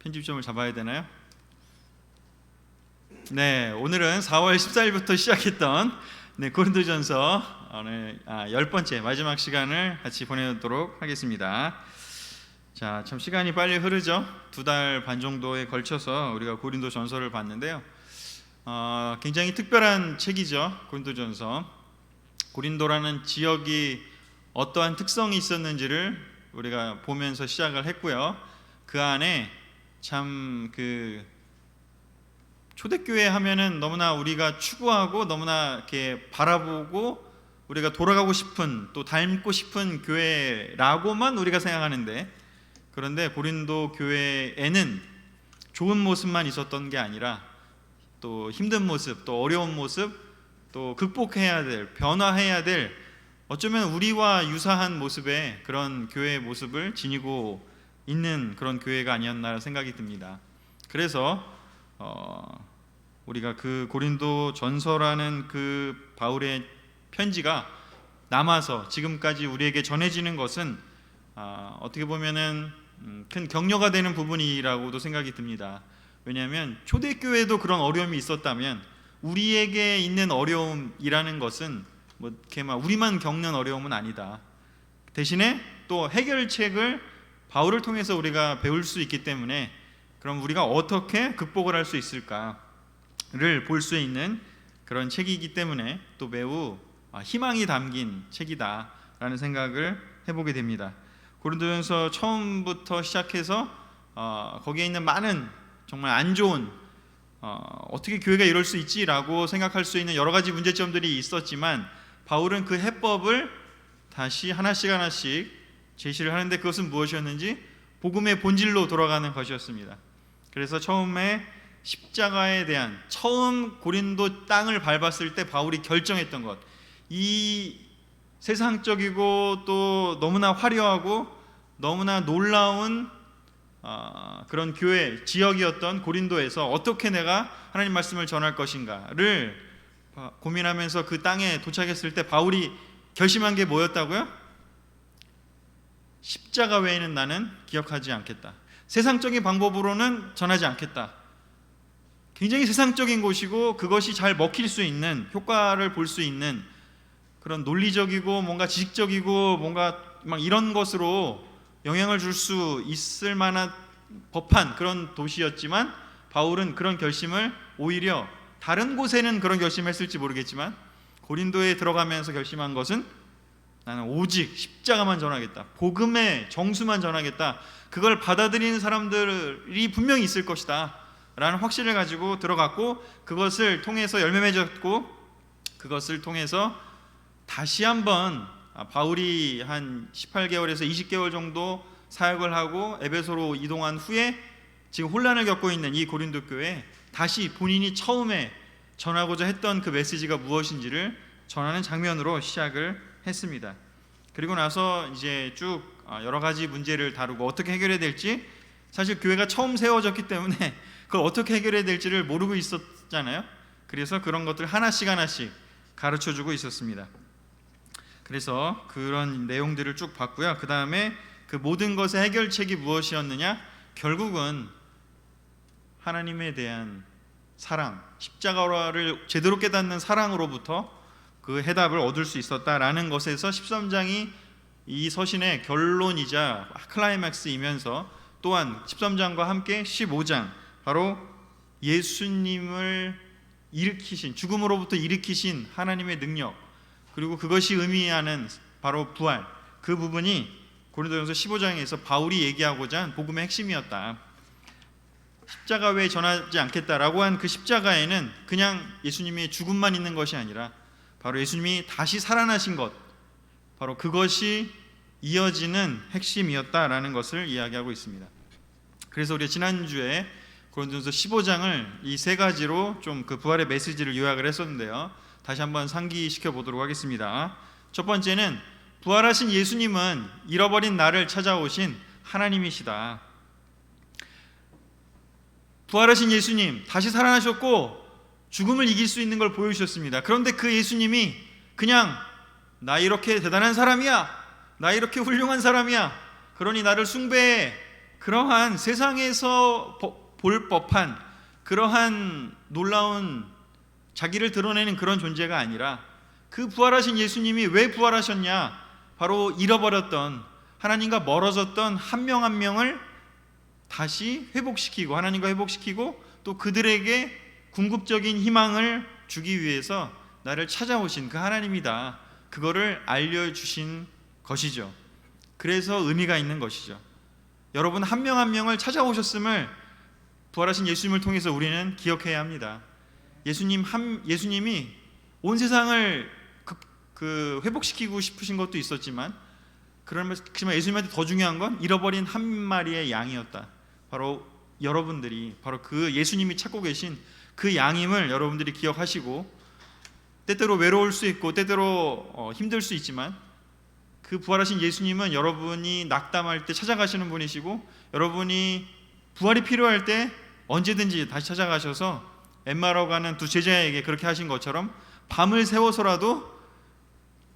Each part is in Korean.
편집점을 잡아야 되나요? 네, 오늘은 4월 14일부터 시작했던 고린도전서 오늘 10번째 마지막 시간을 같이 보내도록 하겠습니다. 자, 참 시간이 빨리 흐르죠. 2달 반 정도에 걸쳐서 우리가 고린도전서를 봤는데요. 굉장히 특별한 책이죠. 고린도전서. 고린도라는 지역이 어떠한 특성이 있었는지를 우리가 보면서 시작을 했고요. 그 안에 참 초대교회 하면은 너무나 우리가 추구하고 너무나 이렇게 바라보고 우리가 돌아가고 싶은, 또 닮고 싶은 교회라고만 우리가 생각하는데, 그런데 고린도 교회에는 좋은 모습만 있었던 게 아니라 또 힘든 모습, 또 어려운 모습, 또 극복해야 될, 변화해야 될, 어쩌면 우리와 유사한 모습의 그런 교회의 모습을 지니고 있는 그런 교회가 아니었나 생각이 듭니다. 그래서 우리가 그 고린도 전서라는 그 바울의 편지가 남아서 지금까지 우리에게 전해지는 것은 어떻게 보면은 큰 격려가 되는 부분이라고도 생각이 듭니다. 왜냐하면 초대교회도 그런 어려움이 있었다면 우리에게 있는 어려움이라는 것은 뭐 이렇게 막 우리만 겪는 어려움은 아니다. 대신에 또 해결책을 바울을 통해서 우리가 배울 수 있기 때문에, 그럼 우리가 어떻게 극복을 할 수 있을까를 볼 수 있는 그런 책이기 때문에 또 매우 희망이 담긴 책이다라는 생각을 해보게 됩니다. 고린도전서 처음부터 시작해서 거기에 있는 많은 정말 안 좋은, 어떻게 교회가 이럴 수 있지라고 생각할 수 있는 여러 가지 문제점들이 있었지만, 바울은 그 해법을 다시 하나씩 제시를 하는데, 그것은 무엇이었는지 복음의 본질로 돌아가는 것이었습니다. 그래서 처음에 십자가에 대한, 처음 고린도 땅을 밟았을 때 바울이 결정했던 것, 이 세상적이고 또 너무나 화려하고 너무나 놀라운 그런 교회 지역이었던 고린도에서 어떻게 내가 하나님 말씀을 전할 것인가를 고민하면서 그 땅에 도착했을 때 바울이 결심한 게 뭐였다고요? 십자가 외에는 나는 기억하지 않겠다. 세상적인 방법으로는 전하지 않겠다. 굉장히 세상적인 곳이고 그것이 잘 먹힐 수 있는, 효과를 볼 수 있는 그런 논리적이고 뭔가 지식적이고 뭔가 막 이런 것으로 영향을 줄 수 있을 만한 법한 그런 도시였지만, 바울은 그런 결심을 오히려 다른 곳에는 그런 결심을 했을지 모르겠지만 고린도에 들어가면서 결심한 것은 나는 오직 십자가만 전하겠다. 복음의 정수만 전하겠다. 그걸 받아들이는 사람들이 분명히 있을 것이다 라는 확신을 가지고 들어갔고, 그것을 통해서 열매 맺었고, 그것을 통해서 다시 한번 바울이 한 18개월에서 20개월 정도 사역을 하고 에베소로 이동한 후에 지금 혼란을 겪고 있는 이 고린도 교회에 다시 본인이 처음에 전하고자 했던 그 메시지가 무엇인지를 전하는 장면으로 시작을 했습니다. 그리고 나서 이제 쭉 여러 가지 문제를 다루고 어떻게 해결해야 될지, 사실 교회가 처음 세워졌기 때문에 그걸 어떻게 해결해야 될지를 모르고 있었잖아요. 그래서 그런 것들 하나씩 가르쳐주고 있었습니다. 그래서 그런 내용들을 쭉 봤고요. 그 다음에 그 모든 것의 해결책이 무엇이었느냐? 결국은 하나님에 대한 사랑, 십자가를 제대로 깨닫는 사랑으로부터 그 해답을 얻을 수 있었다라는 것에서 13장이 이 서신의 결론이자 클라이맥스이면서, 또한 13장과 함께 15장, 바로 예수님을 일으키신, 죽음으로부터 일으키신 하나님의 능력, 그리고 그것이 의미하는 바로 부활, 그 부분이 고린도전서 15장에서 바울이 얘기하고자 한 복음의 핵심이었다. 십자가 외에 전하지 않겠다라고 한 그 십자가에는 그냥 예수님의 죽음만 있는 것이 아니라 바로 예수님이 다시 살아나신 것, 바로 그것이 이어지는 핵심이었다라는 것을 이야기하고 있습니다. 그래서 우리 지난주에 고린도전서 15장을 이 세 가지로 좀 그 부활의 메시지를 요약을 했었는데요. 다시 한번 상기시켜 보도록 하겠습니다. 첫 번째는 부활하신 예수님은 잃어버린 나를 찾아오신 하나님이시다. 부활하신 예수님 다시 살아나셨고 죽음을 이길 수 있는 걸 보여주셨습니다. 그런데 그 예수님이 그냥 나 이렇게 대단한 사람이야, 나 이렇게 훌륭한 사람이야, 그러니 나를 숭배해 그러한 세상에서 볼 법한 그러한 놀라운 자기를 드러내는 그런 존재가 아니라 그 부활하신 예수님이 왜 부활하셨냐? 바로 잃어버렸던, 하나님과 멀어졌던 한 명 한 명을 다시 회복시키고, 하나님과 회복시키고, 또 그들에게 궁극적인 희망을 주기 위해서 나를 찾아오신 그 하나님이다, 그거를 알려주신 것이죠. 그래서 의미가 있는 것이죠. 여러분 한 명 한 명을 찾아오셨음을 부활하신 예수님을 통해서 우리는 기억해야 합니다. 예수님이 온 세상을 회복시키고 싶으신 것도 있었지만, 그렇지만 예수님한테 더 중요한 건 잃어버린 한 마리의 양이었다. 바로 여러분들이, 바로 그 예수님이 찾고 계신 그 양임을 여러분들이 기억하시고, 때때로 외로울 수 있고 때때로 힘들 수 있지만, 그 부활하신 예수님은 여러분이 낙담할 때 찾아가시는 분이시고, 여러분이 부활이 필요할 때 언제든지 다시 찾아가셔서 엠마오 가는 두 제자에게 그렇게 하신 것처럼 밤을 새워서라도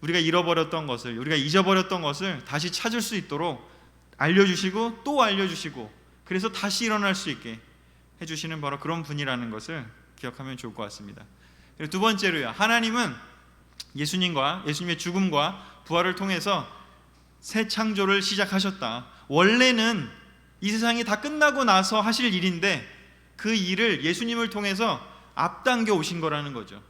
우리가 잃어버렸던 것을, 우리가 잊어버렸던 것을 다시 찾을 수 있도록 알려주시고 또 알려주시고, 그래서 다시 일어날 수 있게 해주시는 바로 그런 분이라는 것을 기억하면 좋을 것 같습니다. 그리고 두 번째로요, 하나님은 예수님의 죽음과 부활을 통해서 새 창조를 시작하셨다. 원래는 이 세상이 다 끝나고 나서 하실 일인데 그 일을 예수님을 통해서 앞당겨 오신 거라는 거죠.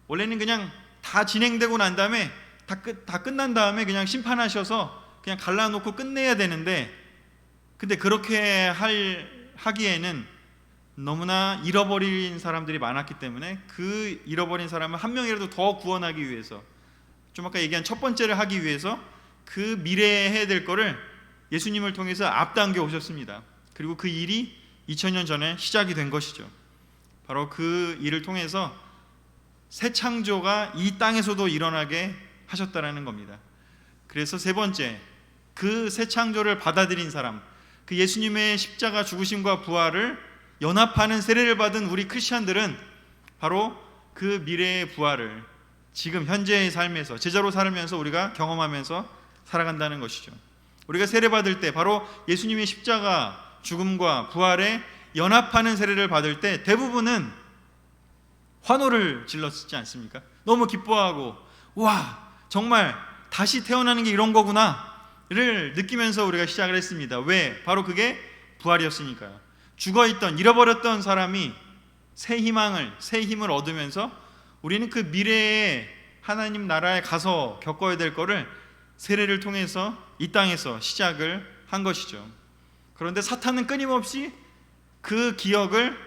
원래는 그냥 다 진행되고 난 다음에 다 끝난 다음에 그냥 심판하셔서 그냥 갈라놓고 끝내야 되는데, 근데 그렇게 하기에는 너무나 잃어버린 사람들이 많았기 때문에 그 잃어버린 사람을 한 명이라도 더 구원하기 위해서, 좀 아까 얘기한 첫 번째를 하기 위해서 그 미래에 해야 될 거를 예수님을 통해서 앞당겨 오셨습니다. 그리고 그 일이 2000년 전에 시작이 된 것이죠. 바로 그 일을 통해서 새 창조가 이 땅에서도 일어나게 하셨다라는 겁니다. 그래서 세 번째, 그 새 창조를 받아들인 사람, 그 예수님의 십자가 죽으심과 부활을 연합하는 세례를 받은 우리 크리스찬들은 바로 그 미래의 부활을 지금 현재의 삶에서 제자로 살면서 우리가 경험하면서 살아간다는 것이죠. 우리가 세례 받을 때 바로 예수님의 십자가 죽음과 부활에 연합하는 세례를 받을 때 대부분은 환호를 질렀지 않습니까? 너무 기뻐하고, 와, 정말 다시 태어나는 게 이런 거구나를 느끼면서 우리가 시작을 했습니다. 왜? 바로 그게 부활이었으니까요. 죽어있던, 잃어버렸던 사람이 새 힘을 얻으면서 우리는 그 미래에 하나님 나라에 가서 겪어야 될 거를 세례를 통해서 이 땅에서 시작을 한 것이죠. 그런데 사탄은 끊임없이 그 기억을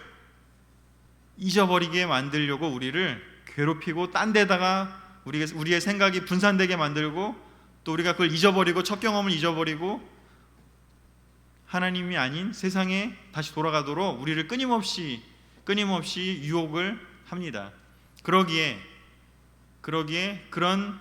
잊어버리게 만들려고 우리를 괴롭히고, 딴 데다가 우리의 생각이 분산되게 만들고, 또 우리가 그걸 잊어버리고 첫 경험을 잊어버리고 하나님이 아닌 세상에 다시 돌아가도록 우리를 끊임없이 유혹을 합니다. 그러기에 그런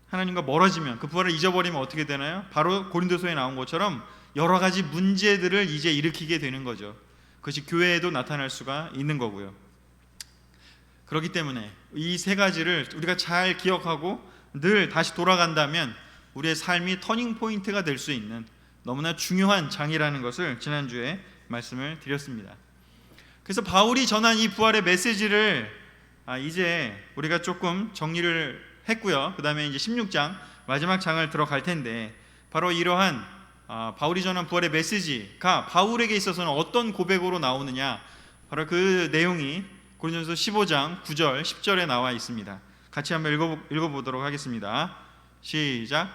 하나님과 멀어지면, 그 부활을 잊어버리면 어떻게 되나요? 바로 고린도서에 나온 것처럼 여러 가지 문제들을 이제 일으키게 되는 거죠. 그것이 교회에도 나타날 수가 있는 거고요. 그렇기 때문에 이 세 가지를 우리가 잘 기억하고 늘 다시 돌아간다면 우리의 삶이 터닝 포인트가 될 수 있는 너무나 중요한 장이라는 것을 지난주에 말씀을 드렸습니다. 그래서 바울이 전한 이 부활의 메시지를 이제 우리가 조금 정리를 했고요. 그 다음에 이제 16장 마지막 장을 들어갈 텐데, 바로 이러한 바울이 전한 부활의 메시지가 바울에게 있어서는 어떤 고백으로 나오느냐, 바로 그 내용이 고린도전서 15장 9절 10절에 나와 있습니다. 같이 한번 읽어보도록 하겠습니다. 시작.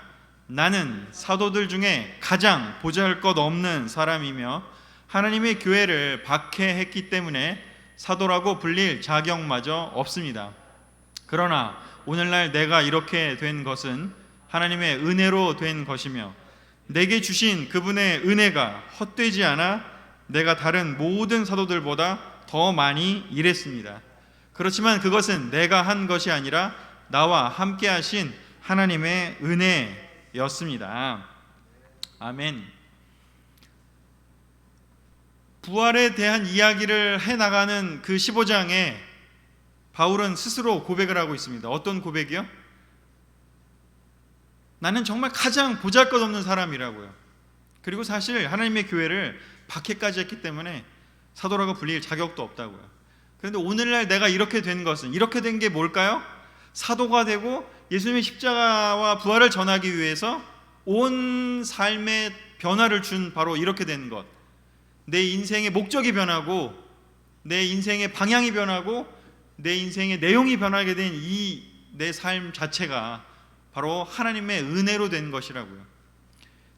나는 사도들 중에 가장 보잘것없는 사람이며 하나님의 교회를 박해했기 때문에 사도라고 불릴 자격마저 없습니다. 그러나 오늘날 내가 이렇게 된 것은 하나님의 은혜로 된 것이며 내게 주신 그분의 은혜가 헛되지 않아 내가 다른 모든 사도들보다 더 많이 일했습니다. 그렇지만 그것은 내가 한 것이 아니라 나와 함께 하신 하나님의 은혜였습니다. 아멘. 부활에 대한 이야기를 해나가는 그 15장에 바울은 스스로 고백을 하고 있습니다. 어떤 고백이요? 나는 정말 가장 보잘것없는 사람이라고요. 그리고 사실 하나님의 교회를 박해까지 했기 때문에 사도라고 불릴 자격도 없다고요. 그런데 오늘날 내가 이렇게 된 것은, 이렇게 된 게 뭘까요? 사도가 되고 예수님의 십자가와 부활을 전하기 위해서 온 삶의 변화를 준 바로 이렇게 된 것, 내 인생의 목적이 변하고 내 인생의 방향이 변하고 내 인생의 내용이 변하게 된 이 내 삶 자체가 바로 하나님의 은혜로 된 것이라고요.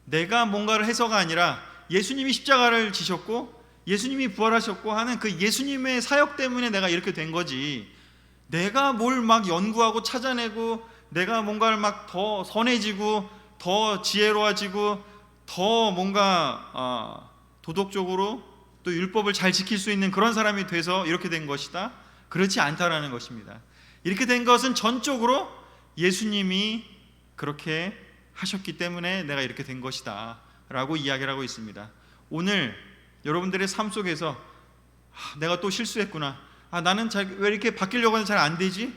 내가 뭔가를 해서가 아니라 예수님이 십자가를 지셨고 예수님이 부활하셨고 하는 그 예수님의 사역 때문에 내가 이렇게 된 거지, 내가 뭘 막 연구하고 찾아내고 내가 뭔가를 막 더 선해지고 더 지혜로워지고 더 뭔가 도덕적으로 또 율법을 잘 지킬 수 있는 그런 사람이 돼서 이렇게 된 것이다, 그렇지 않다라는 것입니다. 이렇게 된 것은 전적으로 예수님이 그렇게 하셨기 때문에 내가 이렇게 된 것이다 라고 이야기를 하고 있습니다. 오늘 여러분들의 삶 속에서 내가 또 실수했구나, 나는 왜 이렇게 바뀌려고 하는데 잘 안 되지,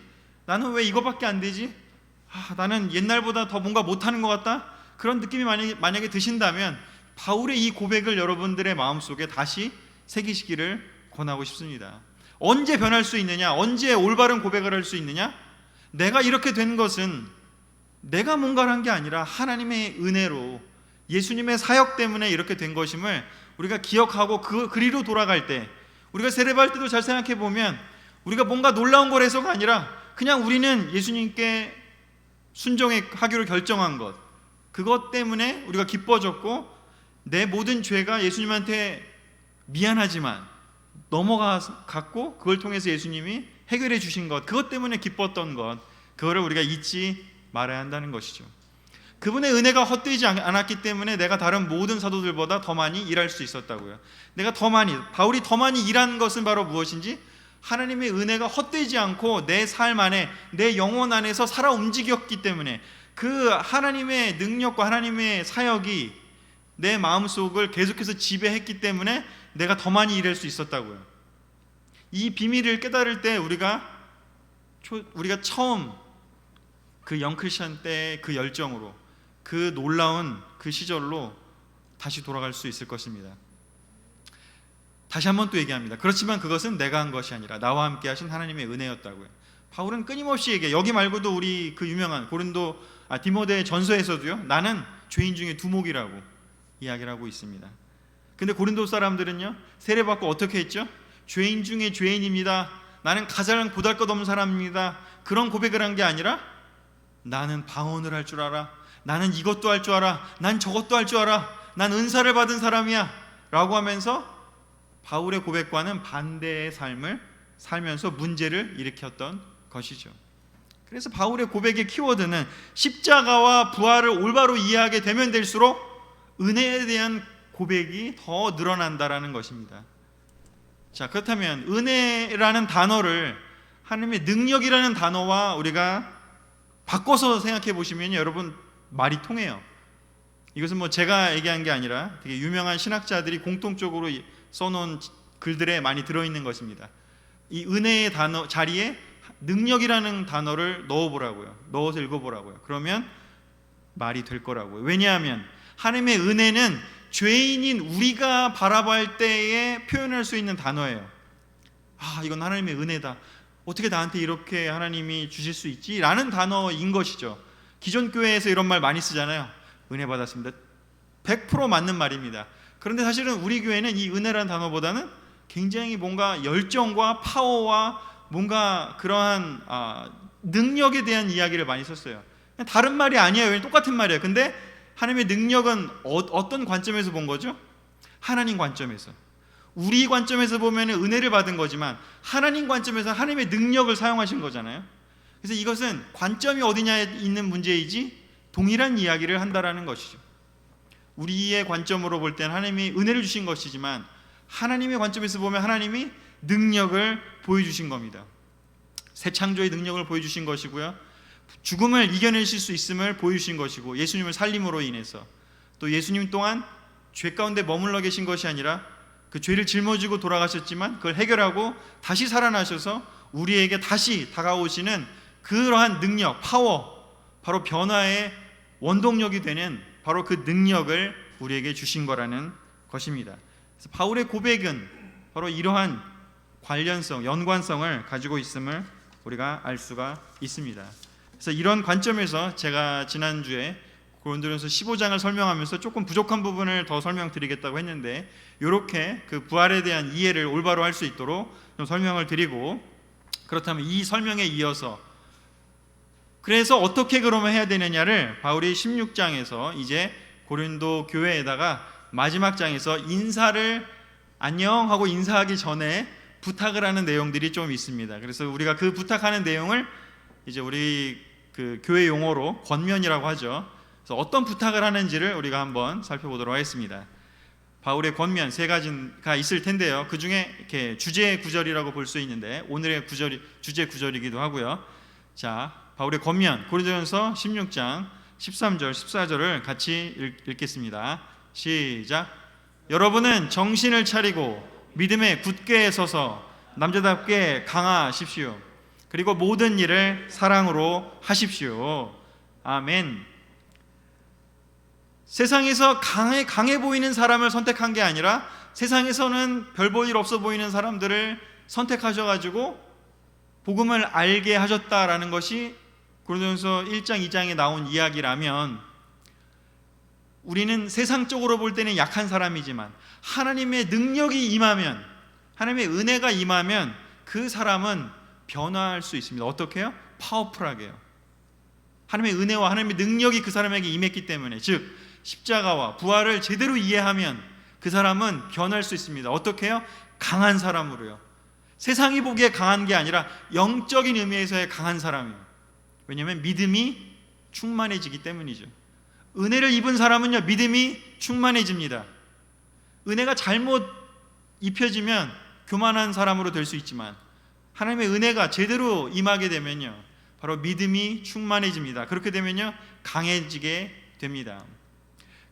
나는 왜 이거밖에 안 되지, 나는 옛날보다 더 뭔가 못하는 것 같다, 그런 느낌이 만약에 드신다면 바울의 이 고백을 여러분들의 마음속에 다시 새기시기를 권하고 싶습니다. 언제 변할 수 있느냐, 언제 올바른 고백을 할 수 있느냐, 내가 이렇게 된 것은 내가 뭔가를 한 게 아니라 하나님의 은혜로 예수님의 사역 때문에 이렇게 된 것임을 우리가 기억하고 그리로 돌아갈 때, 우리가 세례받을 때도 잘 생각해 보면 우리가 뭔가 놀라운 걸 해서가 아니라 그냥 우리는 예수님께 순종하기로 결정한 것, 그것 때문에 우리가 기뻐졌고 내 모든 죄가 예수님한테 미안하지만 넘어갔고 그걸 통해서 예수님이 해결해 주신 것, 그것 때문에 기뻤던 것, 그거를 우리가 잊지 말아야 한다는 것이죠. 그분의 은혜가 헛되지 않았기 때문에 내가 다른 모든 사도들보다 더 많이 일할 수 있었다고요. 바울이 더 많이 일한 것은 바로 무엇인지, 하나님의 은혜가 헛되지 않고 내 삶 안에, 내 영혼 안에서 살아 움직였기 때문에, 그 하나님의 능력과 하나님의 사역이 내 마음속을 계속해서 지배했기 때문에 내가 더 많이 일할 수 있었다고요. 이 비밀을 깨달을 때 우리가 처음 그 영크리스천 때의 그 열정으로, 그 놀라운 그 시절로 다시 돌아갈 수 있을 것입니다. 다시 한번 또 얘기합니다. 그렇지만 그것은 내가 한 것이 아니라 나와 함께 하신 하나님의 은혜였다고요. 바울은 끊임없이 얘기해요. 여기 말고도 우리 그 유명한 디모데 전서에서도요, 나는 죄인 중에 두목이라고 이야기를 하고 있습니다. 근데 고린도 사람들은요, 세례받고 어떻게 했죠? 죄인 중에 죄인입니다, 나는 가장 보잘것없는 사람입니다, 그런 고백을 한 게 아니라 나는 방언을 할 줄 알아, 나는 이것도 할 줄 알아, 난 저것도 할 줄 알아, 난 은사를 받은 사람이야 라고 하면서 바울의 고백과는 반대의 삶을 살면서 문제를 일으켰던 것이죠. 그래서 바울의 고백의 키워드는 십자가와 부활을 올바로 이해하게 되면 될수록 은혜에 대한 고백이 더 늘어난다라는 것입니다. 자, 그렇다면 은혜라는 단어를 하나님의 능력이라는 단어와 우리가 바꿔서 생각해 보시면 여러분, 말이 통해요. 이것은 제가 얘기한 게 아니라 되게 유명한 신학자들이 공통적으로 써놓은 글들에 많이 들어있는 것입니다. 이 은혜의 단어 자리에 능력이라는 단어를 넣어서 읽어보라고요. 그러면 말이 될 거라고요. 왜냐하면 하나님의 은혜는 죄인인 우리가 바라볼 때에 표현할 수 있는 단어예요. 이건 하나님의 은혜다, 어떻게 나한테 이렇게 하나님이 주실 수 있지? 라는 단어인 것이죠. 기존 교회에서 이런 말 많이 쓰잖아요. 은혜 받았습니다. 100% 맞는 말입니다. 그런데 사실은 우리 교회는 이 은혜라는 단어보다는 굉장히 뭔가 열정과 파워와 뭔가 그러한 능력에 대한 이야기를 많이 썼어요. 다른 말이 아니에요. 똑같은 말이에요. 근데 하나님의 능력은 어떤 관점에서 본 거죠? 하나님 관점에서. 우리 관점에서 보면 은혜를 받은 거지만 하나님 관점에서 하나님의 능력을 사용하신 거잖아요. 그래서 이것은 관점이 어디냐에 있는 문제이지 동일한 이야기를 한다라는 것이죠. 우리의 관점으로 볼 때는 하나님이 은혜를 주신 것이지만 하나님의 관점에서 보면 하나님이 능력을 보여주신 겁니다. 새 창조의 능력을 보여주신 것이고요, 죽음을 이겨내실 수 있음을 보여주신 것이고, 예수님을 살림으로 인해서 또 예수님 또한 죄 가운데 머물러 계신 것이 아니라 그 죄를 짊어지고 돌아가셨지만 그걸 해결하고 다시 살아나셔서 우리에게 다시 다가오시는 그러한 능력, 파워, 바로 변화의 원동력이 되는 바로 그 능력을 우리에게 주신 거라는 것입니다. 그래서 바울의 고백은 바로 이러한 관련성, 연관성을 가지고 있음을 우리가 알 수가 있습니다. 그래서 이런 관점에서 제가 지난주에 고린도전서 15장을 설명하면서 조금 부족한 부분을 더 설명드리겠다고 했는데, 이렇게 그 부활에 대한 이해를 올바로 할 수 있도록 좀 설명을 드리고, 그렇다면 이 설명에 이어서 그래서 어떻게 그러면 해야 되느냐를 바울이 16장에서 이제 고린도 교회에다가 마지막 장에서 인사를 안녕하고 인사하기 전에 부탁을 하는 내용들이 좀 있습니다. 그래서 우리가 그 부탁하는 내용을 이제 우리 그 교회 용어로 권면이라고 하죠. 그래서 어떤 부탁을 하는지를 우리가 한번 살펴보도록 하겠습니다. 바울의 권면 세 가지가 있을 텐데요. 그 중에 이렇게 주제 구절이라고 볼 수 있는데 오늘의 구절이 주제 구절이기도 하고요. 자, 바울의 권면 고린도전서 16장 13절 14절을 같이 읽겠습니다. 시작. 여러분은 정신을 차리고 믿음에 굳게 서서 남자답게 강하십시오. 그리고 모든 일을 사랑으로 하십시오. 아멘. 세상에서 강해 보이는 사람을 선택한 게 아니라 세상에서는 별 볼 일 없어 보이는 사람들을 선택하셔가지고 복음을 알게 하셨다라는 것이 고린도전서 1장 2장에 나온 이야기라면, 우리는 세상적으로 볼 때는 약한 사람이지만 하나님의 능력이 임하면, 하나님의 은혜가 임하면 그 사람은 변화할 수 있습니다. 어떻게 해요? 파워풀하게요. 하나님의 은혜와 하나님의 능력이 그 사람에게 임했기 때문에, 즉 십자가와 부활을 제대로 이해하면 그 사람은 변할 수 있습니다. 어떻게 해요? 강한 사람으로요. 세상이 보기에 강한 게 아니라 영적인 의미에서의 강한 사람이에요. 왜냐하면 믿음이 충만해지기 때문이죠. 은혜를 입은 사람은요, 믿음이 충만해집니다. 은혜가 잘못 입혀지면 교만한 사람으로 될 수 있지만 하나님의 은혜가 제대로 임하게 되면요, 바로 믿음이 충만해집니다. 그렇게 되면요, 강해지게 됩니다.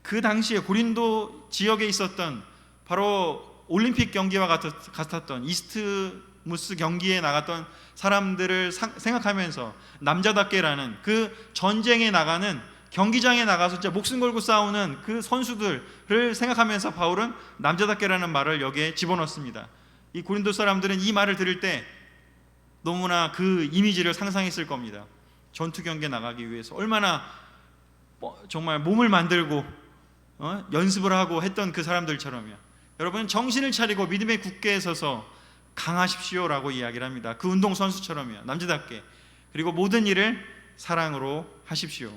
그 당시에 고린도 지역에 있었던 바로 올림픽 경기와 같았던 이스트무스 경기에 나갔던 사람들을 생각하면서 남자답게라는 그 전쟁에 나가는, 경기장에 나가서 진짜 목숨 걸고 싸우는 그 선수들을 생각하면서 바울은 남자답게라는 말을 여기에 집어넣습니다. 이 고린도 사람들은 이 말을 들을 때 너무나 그 이미지를 상상했을 겁니다. 전투 경기에 나가기 위해서 얼마나 정말 몸을 만들고 연습을 하고 했던 그 사람들처럼요. 여러분, 정신을 차리고 믿음에 굳게 서서 강하십시오라고 이야기를 합니다. 그 운동선수처럼요, 남자답게. 그리고 모든 일을 사랑으로 하십시오.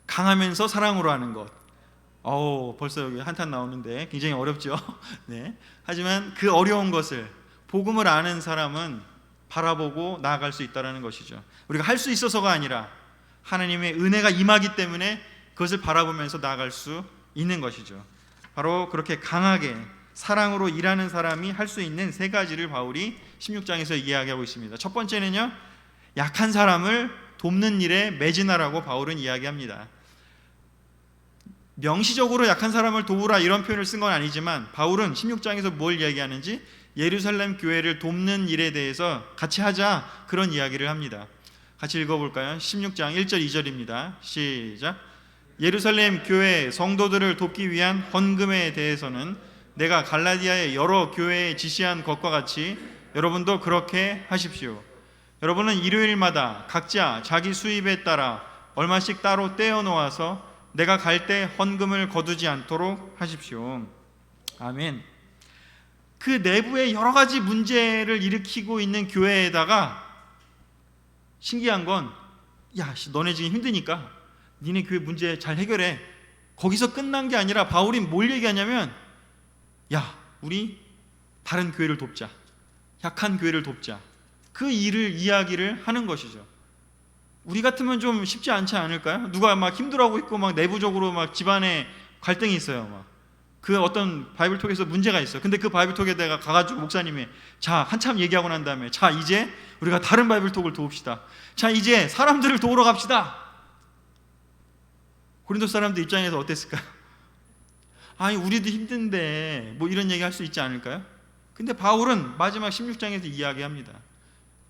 강하면서 사랑으로 하는 것. 벌써 여기 한탄 나오는데 굉장히 어렵죠. 네. 하지만 그 어려운 것을 복음을 아는 사람은 바라보고 나아갈 수 있다는 것이죠. 우리가 할 수 있어서가 아니라 하나님의 은혜가 임하기 때문에 그것을 바라보면서 나아갈 수 있는 것이죠. 바로 그렇게 강하게 사랑으로 일하는 사람이 할 수 있는 세 가지를 바울이 16장에서 이야기하고 있습니다. 첫 번째는요, 약한 사람을 돕는 일에 매진하라고 바울은 이야기합니다. 명시적으로 약한 사람을 도우라 이런 표현을 쓴 건 아니지만 바울은 16장에서 뭘 이야기하는지 예루살렘 교회를 돕는 일에 대해서 같이 하자, 그런 이야기를 합니다. 같이 읽어볼까요? 16장 1절 2절입니다. 시작. 예루살렘 교회 성도들을 돕기 위한 헌금에 대해서는 내가 갈라디아의 여러 교회에 지시한 것과 같이 여러분도 그렇게 하십시오. 여러분은 일요일마다 각자 자기 수입에 따라 얼마씩 따로 떼어 놓아서 내가 갈 때 헌금을 거두지 않도록 하십시오. 아멘. 그 내부에 여러 가지 문제를 일으키고 있는 교회에다가 신기한 건, 야, 너네 지금 힘드니까 니네 교회 문제 잘 해결해. 거기서 끝난 게 아니라 바울이 뭘 얘기하냐면, 야, 우리 다른 교회를 돕자, 약한 교회를 돕자, 그 일을 이야기를 하는 것이죠. 우리 같으면 좀 쉽지 않지 않을까요? 누가 막 힘들어하고 있고 막 내부적으로 막 집안에 갈등이 있어요. 막 그 어떤 바이블톡에서 문제가 있어. 근데 그 바이블톡에다가 가가지고 목사님이, 자, 한참 얘기하고 난 다음에, 자, 이제 우리가 다른 바이블톡을 도웁시다. 자, 이제 사람들을 도우러 갑시다. 고린도 사람들 입장에서 어땠을까요? 아니, 우리도 힘든데 뭐 이런 얘기 할 수 있지 않을까요? 근데 바울은 마지막 16장에서 이야기합니다.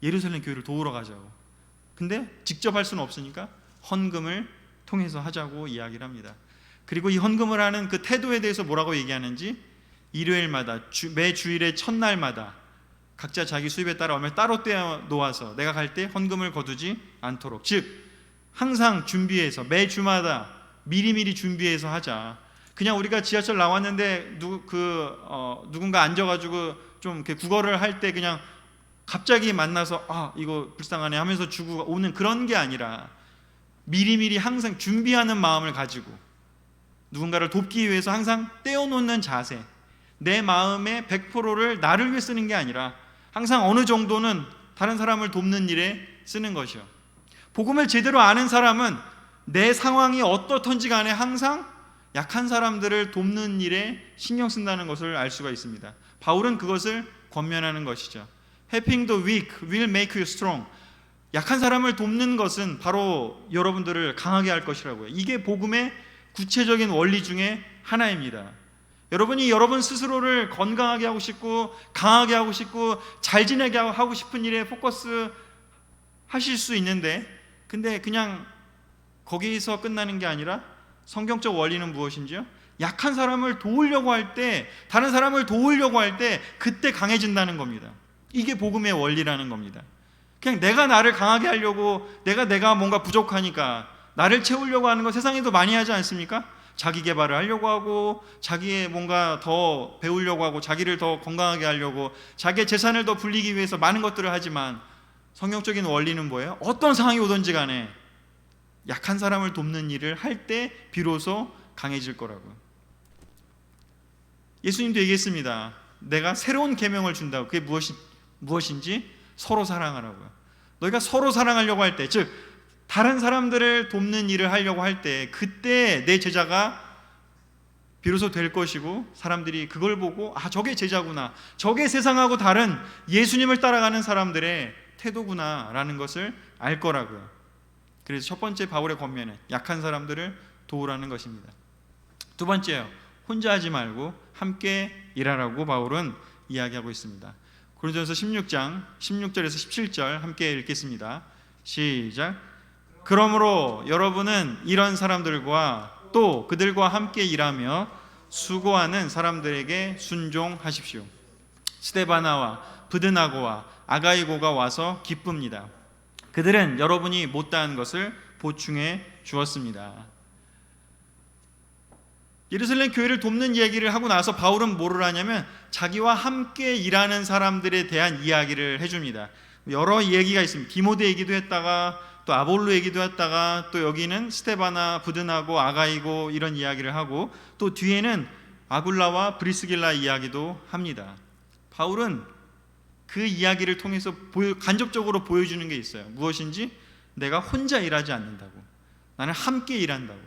예루살렘 교회를 도우러 가자고. 근데 직접 할 수는 없으니까 헌금을 통해서 하자고 이야기를 합니다. 그리고 이 헌금을 하는 그 태도에 대해서 뭐라고 얘기하는지 일요일마다 매 주일의 첫날마다 각자 자기 수입에 따라 얼마를 따로 떼어 놓아서 내가 갈 때 헌금을 거두지 않도록, 즉 항상 준비해서 매 주마다 미리미리 준비해서 하자. 그냥 우리가 지하철 나왔는데 누군가 앉아가지고 좀 이렇게 구걸을 할 때 그냥 갑자기 만나서 이거 불쌍하네 하면서 주고 오는 그런 게 아니라 미리미리 항상 준비하는 마음을 가지고 누군가를 돕기 위해서 항상 떼어놓는 자세, 내 마음의 100%를 나를 위해 쓰는 게 아니라 항상 어느 정도는 다른 사람을 돕는 일에 쓰는 것이요. 복음을 제대로 아는 사람은 내 상황이 어떻든지 간에 항상 약한 사람들을 돕는 일에 신경 쓴다는 것을 알 수가 있습니다. 바울은 그것을 권면하는 것이죠. Helping the weak will make you strong. 약한 사람을 돕는 것은 바로 여러분들을 강하게 할 것이라고요. 이게 복음의 구체적인 원리 중에 하나입니다. 여러분이 여러분 스스로를 건강하게 하고 싶고 강하게 하고 싶고 잘 지내게 하고 싶은 일에 포커스 하실 수 있는데, 근데 그냥 거기서 끝나는 게 아니라 성경적 원리는 무엇인지요? 약한 사람을 도우려고 할 때, 다른 사람을 도우려고 할 때 그때 강해진다는 겁니다. 이게 복음의 원리라는 겁니다. 그냥 내가 나를 강하게 하려고, 내가 뭔가 부족하니까 나를 채우려고 하는 거 세상에도 많이 하지 않습니까? 자기 개발을 하려고 하고, 자기의 뭔가 더 배우려고 하고, 자기를 더 건강하게 하려고, 자기의 재산을 더 불리기 위해서 많은 것들을 하지만 성경적인 원리는 뭐예요? 어떤 상황이 오든지 간에 약한 사람을 돕는 일을 할 때 비로소 강해질 거라고요. 예수님도 얘기했습니다. 내가 새로운 계명을 준다고. 그게 무엇인지 서로 사랑하라고요. 너희가 서로 사랑하려고 할 때, 즉 다른 사람들을 돕는 일을 하려고 할 때, 그때 내 제자가 비로소 될 것이고, 사람들이 그걸 보고 저게 제자구나, 저게 세상하고 다른 예수님을 따라가는 사람들의 태도구나 라는 것을 알 거라고요. 그래서 첫 번째 바울의 권면은 약한 사람들을 도우라는 것입니다. 두 번째요, 혼자 하지 말고 함께 일하라고 바울은 이야기하고 있습니다. 고린도전서 16장 16절에서 17절 함께 읽겠습니다. 시작. 그러므로 여러분은 이런 사람들과 또 그들과 함께 일하며 수고하는 사람들에게 순종하십시오. 스데바나와 브드나고와 아가이고가 와서 기쁩니다. 그들은 여러분이 못다한 것을 보충해 주었습니다. 예루살렘 교회를 돕는 이야기를 하고 나서 바울은 뭐를 하냐면 자기와 함께 일하는 사람들에 대한 이야기를 해줍니다. 여러 얘기가 있습니다. 디모데 얘기도 했다가 또 아볼로 얘기도 했다가 또 여기는 스데바나, 브드나고, 아가이고 이런 이야기를 하고 또 뒤에는 아굴라와 브리스길라 이야기도 합니다. 바울은 그 이야기를 통해서 간접적으로 보여주는 게 있어요. 무엇인지? 내가 혼자 일하지 않는다고. 나는 함께 일한다고.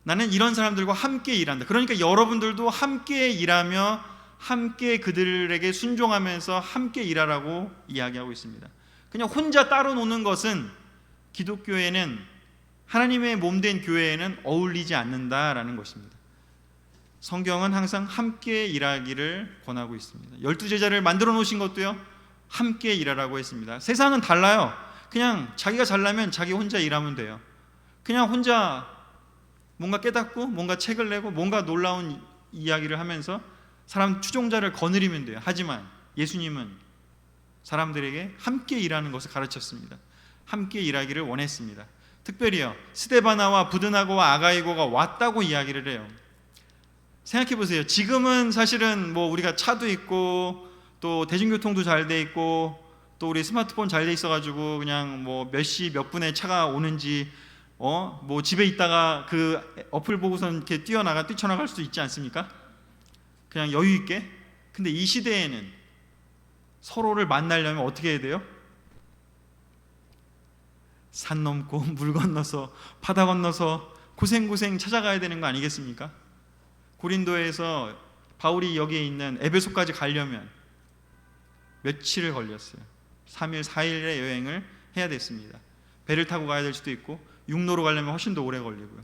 나는 이런 사람들과 함께 일한다. 그러니까 여러분들도 함께 일하며 함께 그들에게 순종하면서 함께 일하라고 이야기하고 있습니다. 그냥 혼자 따로 노는 것은 기독교에는, 하나님의 몸된 교회에는 어울리지 않는다라는 것입니다. 성경은 항상 함께 일하기를 권하고 있습니다. 12제자를 만들어 놓으신 것도요, 함께 일하라고 했습니다. 세상은 달라요. 그냥 자기가 잘나면 자기 혼자 일하면 돼요. 그냥 혼자 뭔가 깨닫고 뭔가 책을 내고 뭔가 놀라운 이야기를 하면서 사람 추종자를 거느리면 돼요. 하지만 예수님은 사람들에게 함께 일하는 것을 가르쳤습니다. 함께 일하기를 원했습니다. 특별히요, 스데바나와 부드나고와 아가이고가 왔다고 이야기를 해요. 생각해 보세요. 지금은 사실은 뭐 우리가 차도 있고 또 대중교통도 잘 돼 있고 또 우리 스마트폰 잘 돼 있어가지고 그냥 뭐 몇 시 몇 분에 차가 오는지 뭐 집에 있다가 그 어플 보고선 이렇게 뛰쳐나갈 수 있지 않습니까? 그냥 여유 있게. 근데 이 시대에는 서로를 만나려면 어떻게 해야 돼요? 산 넘고 물 건너서 바다 건너서 고생고생 찾아가야 되는 거 아니겠습니까? 고린도에서 바울이 여기에 있는 에베소까지 가려면 며칠을 걸렸어요. 3일, 4일의 여행을 해야 됐습니다. 배를 타고 가야 될 수도 있고 육로로 가려면 훨씬 더 오래 걸리고요.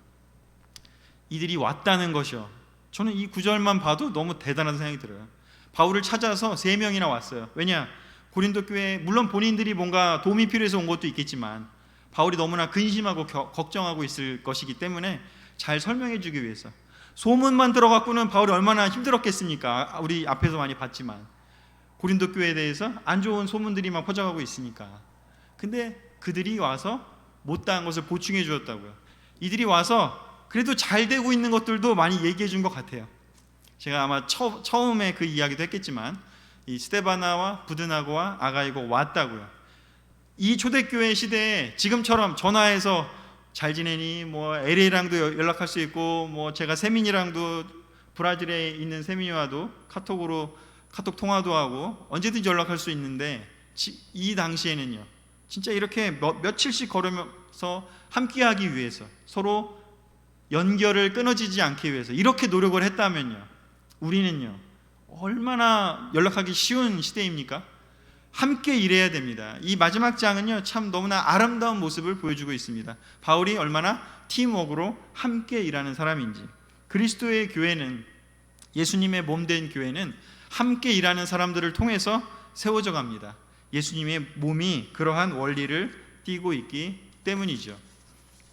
이들이 왔다는 것이요, 저는 이 구절만 봐도 너무 대단하다는 생각이 들어요. 바울을 찾아서 3명이나 왔어요. 왜냐? 고린도 교회, 물론 본인들이 뭔가 도움이 필요해서 온 것도 있겠지만 바울이 너무나 근심하고 걱정하고 있을 것이기 때문에 잘 설명해 주기 위해서. 소문만 들어갖고는 바울이 얼마나 힘들었겠습니까? 우리 앞에서 많이 봤지만 고린도 교회에 대해서 안 좋은 소문들이 막 퍼져가고 있으니까. 근데 그들이 와서 못다한 것을 보충해 주었다고요. 이들이 와서 그래도 잘 되고 있는 것들도 많이 얘기해 준 것 같아요. 제가 아마 처음에 그 이야기도 했겠지만 이 스데바나와 부드나고와 아가이고 왔다고요. 이 초대교회 시대에 지금처럼 전화해서 잘 지내니, 뭐 LA랑도 연락할 수 있고, 뭐 제가 세민이랑도 브라질에 있는 세민이와도 카톡 통화도 하고 언제든지 연락할 수 있는데, 이 당시에는요 진짜 이렇게 며칠씩 걸으면서 함께하기 위해서, 서로 연결을 끊어지지 않기 위해서 이렇게 노력을 했다면요, 우리는요 얼마나 연락하기 쉬운 시대입니까? 함께 일해야 됩니다. 이 마지막 장은요 참 너무나 아름다운 모습을 보여주고 있습니다. 바울이 얼마나 팀워크로 함께 일하는 사람인지. 그리스도의 교회는, 예수님의 몸된 교회는 함께 일하는 사람들을 통해서 세워져 갑니다. 예수님의 몸이 그러한 원리를 띠고 있기 때문이죠.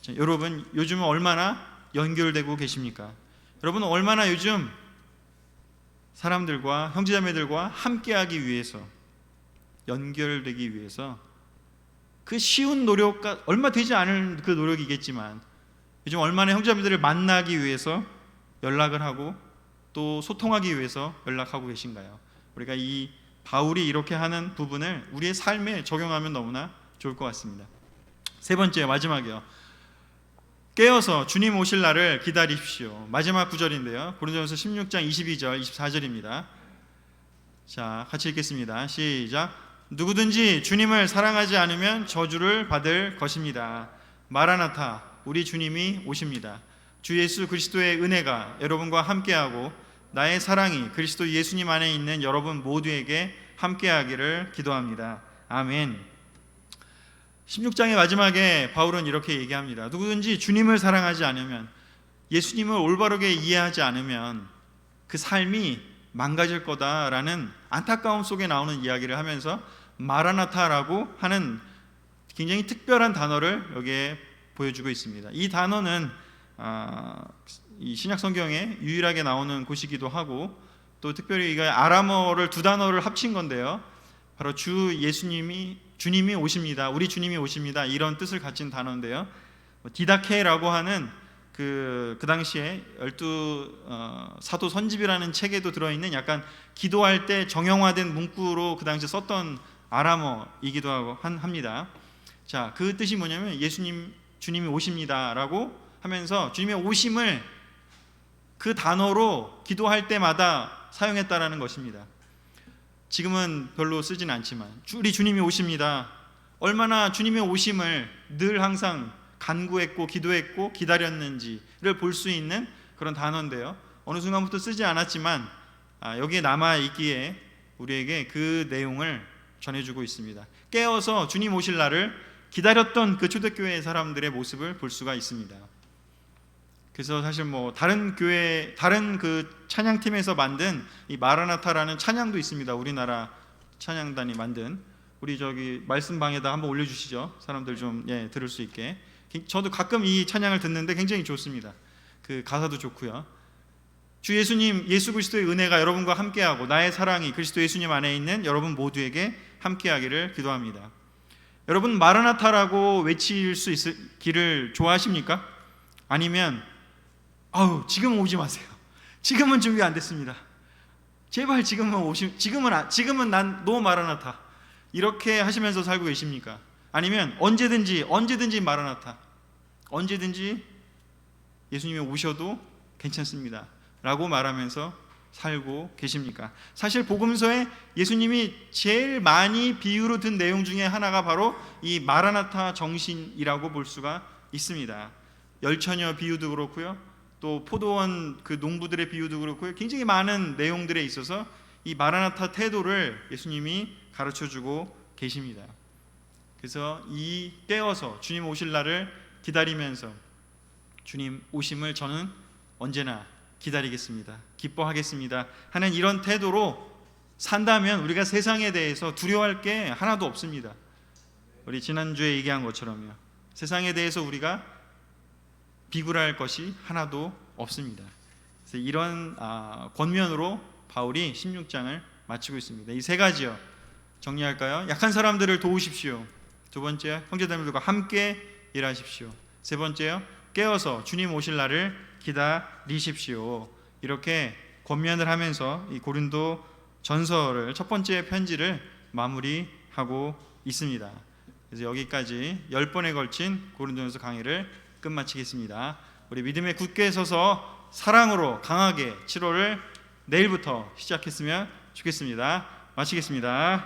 자, 여러분 요즘은 얼마나 연결되고 계십니까? 여러분은 얼마나 요즘 사람들과, 형제자매들과 함께하기 위해서, 연결되기 위해서 그 쉬운 노력과 얼마 되지 않을 그 노력이겠지만 요즘 얼마나 형제자매들을 만나기 위해서 연락을 하고 또 소통하기 위해서 연락하고 계신가요? 우리가 이 바울이 이렇게 하는 부분을 우리의 삶에 적용하면 너무나 좋을 것 같습니다. 세 번째, 마지막이요. 깨어서 주님 오실 날을 기다리십시오. 마지막 구절인데요, 고린도전서 16장 22절 24절입니다. 자, 같이 읽겠습니다. 시작. 누구든지 주님을 사랑하지 않으면 저주를 받을 것입니다. 마라나타, 우리 주님이 오십니다. 주 예수 그리스도의 은혜가 여러분과 함께하고 나의 사랑이 그리스도 예수님 안에 있는 여러분 모두에게 함께하기를 기도합니다. 아멘. 16장의 마지막에 바울은 이렇게 얘기합니다. 누구든지 주님을 사랑하지 않으면, 예수님을 올바르게 이해하지 않으면 그 삶이 망가질 거다라는 안타까움 속에 나오는 이야기를 하면서 마라나타라고 하는 굉장히 특별한 단어를 여기에 보여주고 있습니다. 이 단어는 이 신약 성경에 유일하게 나오는 곳이기도 하고, 또 특별히 이거 아람어를 두 단어를 합친 건데요, 바로 주님이 오십니다, 우리 주님이 오십니다, 이런 뜻을 가진 단어인데요, 디다케라고 하는 그 당시에 12 사도 선집이라는 책에도 들어있는 약간 기도할 때 정형화된 문구로 그 당시에 썼던 아람어이기도 하고 합니다. 자, 그 뜻이 뭐냐면 주님이 오십니다라고 하면서 주님의 오심을 그 단어로 기도할 때마다 사용했다라는 것입니다. 지금은 별로 쓰진 않지만 우리 주님이 오십니다, 얼마나 주님의 오심을 늘 항상 간구했고 기도했고 기다렸는지를 볼 수 있는 그런 단어인데요, 어느 순간부터 쓰지 않았지만 여기에 남아있기에 우리에게 그 내용을 전해주고 있습니다. 깨어서 주님 오실 날을 기다렸던 그 초대교회 사람들의 모습을 볼 수가 있습니다. 그래서 사실 뭐 다른 그 찬양팀에서 만든 이 마라나타라는 찬양도 있습니다. 우리나라 찬양단이 만든. 우리 저기 말씀방에다 한번 올려주시죠. 사람들 좀 들을 수 있게. 저도 가끔 이 찬양을 듣는데 굉장히 좋습니다. 그 가사도 좋고요. 주 예수님, 예수 그리스도의 은혜가 여러분과 함께하고 나의 사랑이 그리스도 예수님 안에 있는 여러분 모두에게 함께하기를 기도합니다. 여러분 마라나타라고 외칠 수 있기를 좋아하십니까? 아니면 지금 오지 마세요, 지금은 준비 안 됐습니다, 제발 지금은 난 노 마라나타, 이렇게 하시면서 살고 계십니까? 아니면 언제든지 마라나타, 언제든지 예수님이 오셔도 괜찮습니다 라고 말하면서 살고 계십니까? 사실 복음서에 예수님이 제일 많이 비유로 든 내용 중에 하나가 바로 이 마라나타 정신이라고 볼 수가 있습니다. 열처녀 비유도 그렇고요, 또 포도원 그 농부들의 비유도 그렇고요, 굉장히 많은 내용들에 있어서 이 마라나타 태도를 예수님이 가르쳐주고 계십니다. 그래서 이 깨어서 주님 오실 날을 기다리면서 주님 오심을 저는 언제나 기다리겠습니다, 기뻐하겠습니다 하는 이런 태도로 산다면 우리가 세상에 대해서 두려워할 게 하나도 없습니다. 우리 지난주에 얘기한 것처럼요, 세상에 대해서 우리가 비굴할 것이 하나도 없습니다. 그래서 이런 권면으로 바울이 16장을 마치고 있습니다. 이 세 가지요. 정리할까요? 약한 사람들을 도우십시오. 두 번째, 형제자매들과 함께 일하십시오. 세 번째요, 깨어서 주님 오실 날을 기다리십시오. 이렇게 권면을 하면서 이 고린도 전서를 첫 번째 편지를 마무리하고 있습니다. 그래서 여기까지 10번에 걸친 고린도전서 강의를 끝마치겠습니다. 우리 믿음에 굳게 서서 사랑으로 강하게 7월을 내일부터 시작했으면 좋겠습니다. 마치겠습니다.